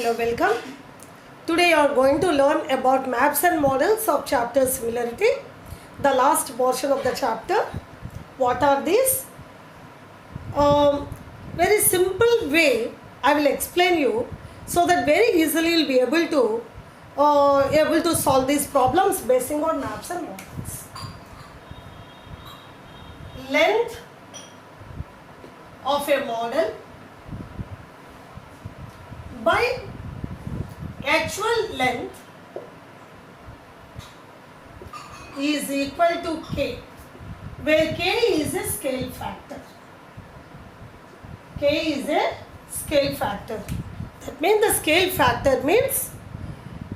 Hello, welcome. Today you are going to learn about maps and models of chapter similarity. The last portion of the chapter. What are these? Very simple way I will explain you so that very easily you will be able to solve these problems basing on maps and models. Length of a model by actual length is equal to k, where k is a scale factor. K is a scale factor. That means the scale factor means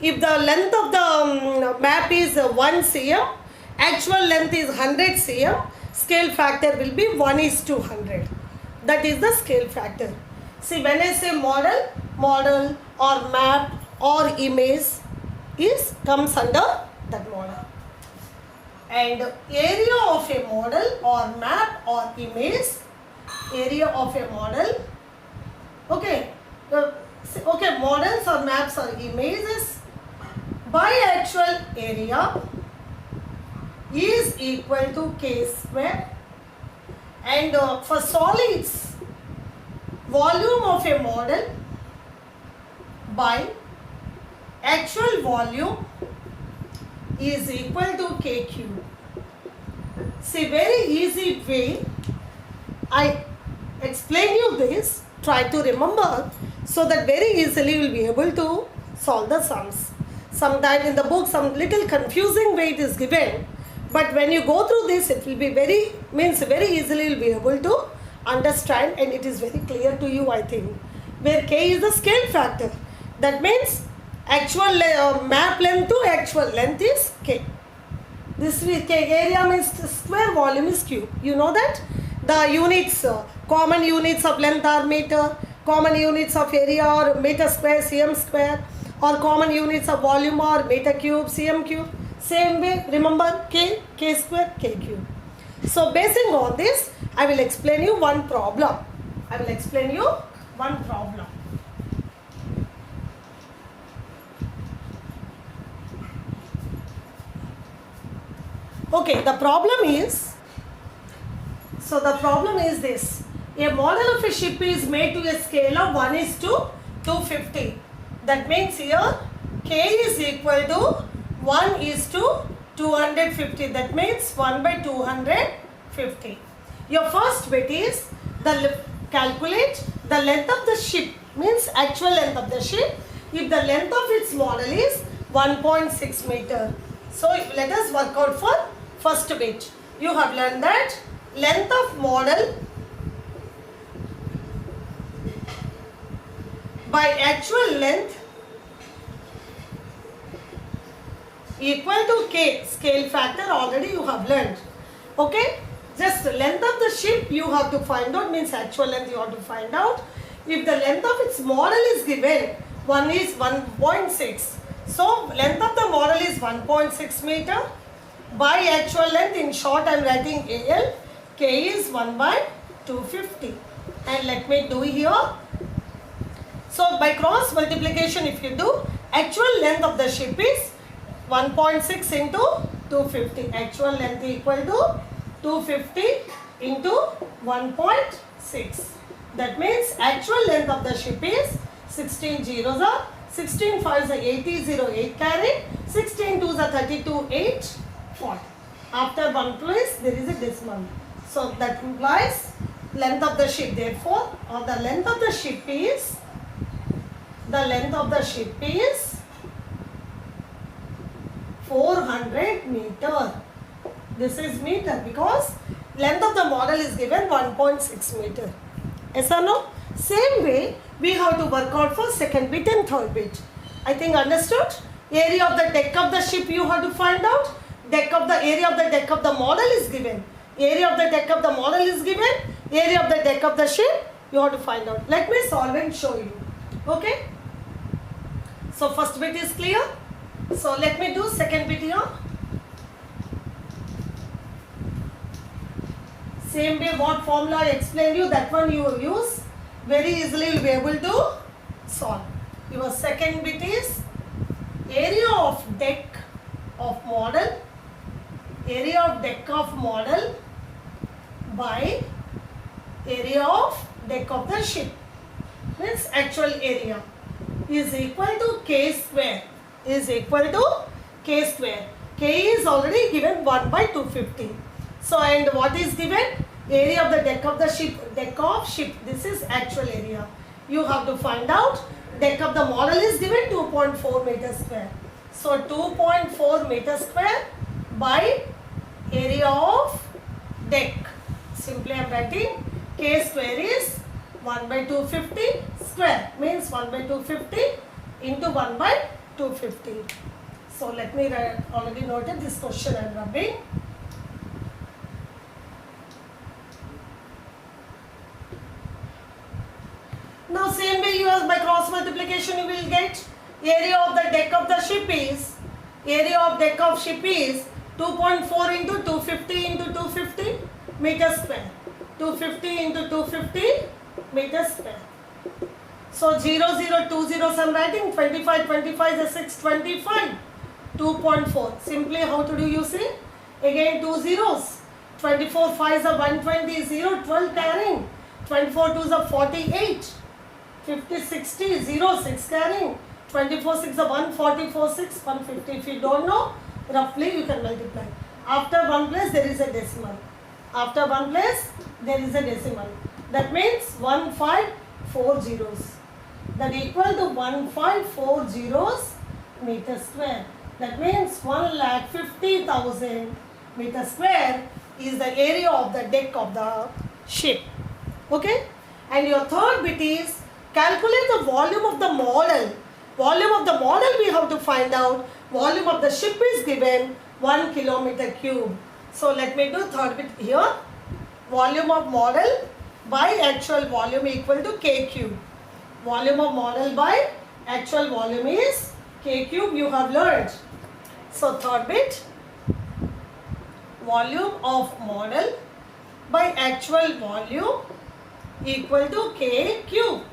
if the length of the map is 1 cm, actual length is 100 cm, scale factor will be 1:100. That is the scale factor. See, when I say model or map or image comes under that model. And area of a model or map or image, area of a model, models or maps or images by actual area is equal to k square. And for solids, volume of a model by actual volume is equal to k cube. See, very easy way I explain you this. Try to remember so that very easily you will be able to solve the sums. Sometimes in the book some little confusing way it is given, but when you go through this it will be very easily you will be able to understand, and it is very clear to you, I think, where k is the scale factor. That means actual map length to actual length is k. This is k. Area means square, volume is cube. You know that the units, common units of length are meter, common units of area are meter square, cm square, or common units of volume are meter cube, cm cube. Same way, remember k square, k cube. So basing on this, I will explain you one problem. Okay, the problem is this. A model of a ship is made to a scale of 1:250. That means here k is equal to 1:250. That means 1/250. Your first bit is calculate the length of the ship, means actual length of the ship, if the length of its model is 1.6 meter. So let us work out for first bit. You have learned that length of model by actual length equal to k, scale factor already you have learned. Okay, just length of the ship you have to find out, means actual length you have to find out. If the length of its model is given, one is 1.6, so length of the model is 1.6 meter. By actual length, in short I am writing AL, k is 1/250. And let me do here. So by cross multiplication, if you do, actual length of the ship is 1.6 into 250. Actual length equal to 250 into 1.6. That means actual length of the ship is 16 zeros are 16 5s are 80, 8 carry, 16 2s are 32, 8 40. After one place there is a decimal. So that implies length of the ship. Therefore, the length of the ship is 400 meter. This is meter because length of the model is given 1.6 meter. Yes or no? Same way we have to work out for second bit and third bit. I think understood? Area of the deck of the ship you have to find out. Area of the deck of the model is given. Area of the deck of the model is given. Area of the deck of the ship you have to find out. Let me solve and show you. Okay? So first bit is clear. So let me do second bit here. Same way what formula I explained you, that one you use. Very easily you will be able to solve. Your second bit is area of deck of model. Area of deck of model by area of deck of the ship, means actual area, is equal to k square. Is equal to k square. K is already given 1 by 250. So, and what is given? Area of the deck of the ship. Deck of ship. This is actual area. You have to find out. Deck of the model is given 2.4 meter square. So, 2.4 meter square by area of deck. Simply I am writing k square is 1 by 250 square, means 1 by 250 into 1 by 250. So let me write, already noted this question I am rubbing. Now same way you as by cross multiplication you will get area of the deck of the ship is, area of deck of ship is 2.4 into 250 into 250 meter square. 250 into 250 meter square. So 0, 0, 2 zeros I am writing, 25, 25 is 625, 2.4. Simply how to do you see? Again 2 zeros, 24 5s are 120, 0, 12 carrying, 24 2s are 48, 50, 60, 0, 6 carrying, 24 6 are 144, 6, 150. If you don't know, roughly you can multiply. After one place there is a decimal. After one place there is a decimal. That means 1540. That equal to 1540 meter square. That means 1,50,000 meter square is the area of the deck of the ship. Okay? And your third bit is calculate the volume of the model. Volume of the model we have to find out. Volume of the ship is given 1 kilometer cube. So let me do third bit here. Volume of model by actual volume equal to k cube. Volume of model by actual volume is k cube, you have learned. So third bit, volume of model by actual volume equal to k cube.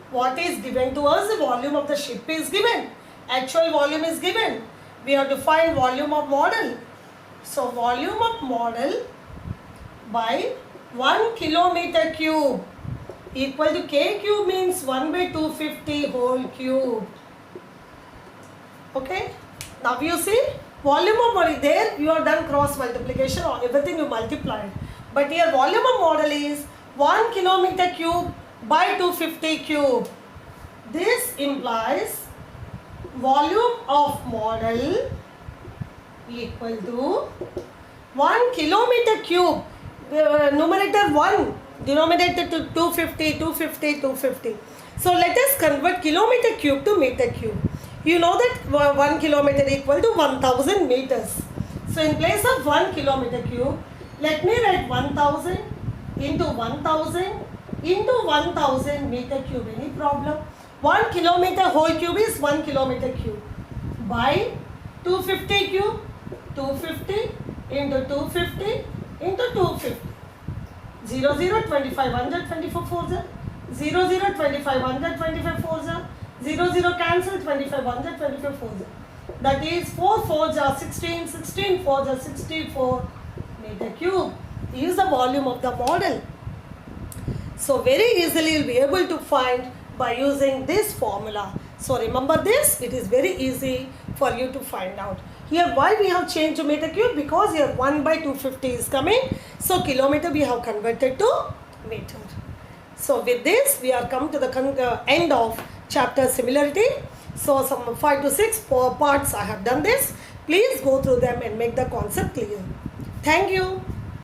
What is given to us? The volume of the ship is given. Actual volume is given. We have to find volume of model. So volume of model by 1 kilometer cube equal to k cube means 1 by 250 whole cube. Okay. Now you see volume of model, there you have done cross multiplication or everything you multiplied. But here volume of model is 1 kilometer cube by 250 cube. This implies volume of model equal to 1 kilometer cube, numerator 1, denominator to 250, 250, 250. So let us convert kilometer cube to meter cube. You know that 1 kilometer equal to 1000 meters. So in place of 1 kilometer cube, let me write 1000 into 1000 into 1000 meter cube. Any problem? 1 kilometer whole cube is 1 kilometer cube by 250 cube, 250 into 250 into 250. 0, 0, 25, 100, 24, 4, 0, 0, 25, 100, 25, 4, 0, 0, cancel, 25, 100, 25, 4, that is 4, 4, 16, 16, 4, 64 meter cube is the volume of the model. So very easily you will be able to find by using this formula. So remember this, it is very easy for you to find out. Here why we have changed to meter cube? Because here 1 by 250 is coming. So kilometer we have converted to meter. So with this we are come to the end of chapter similarity. So some 5 to 6 parts I have done this. Please go through them and make the concept clear. Thank you.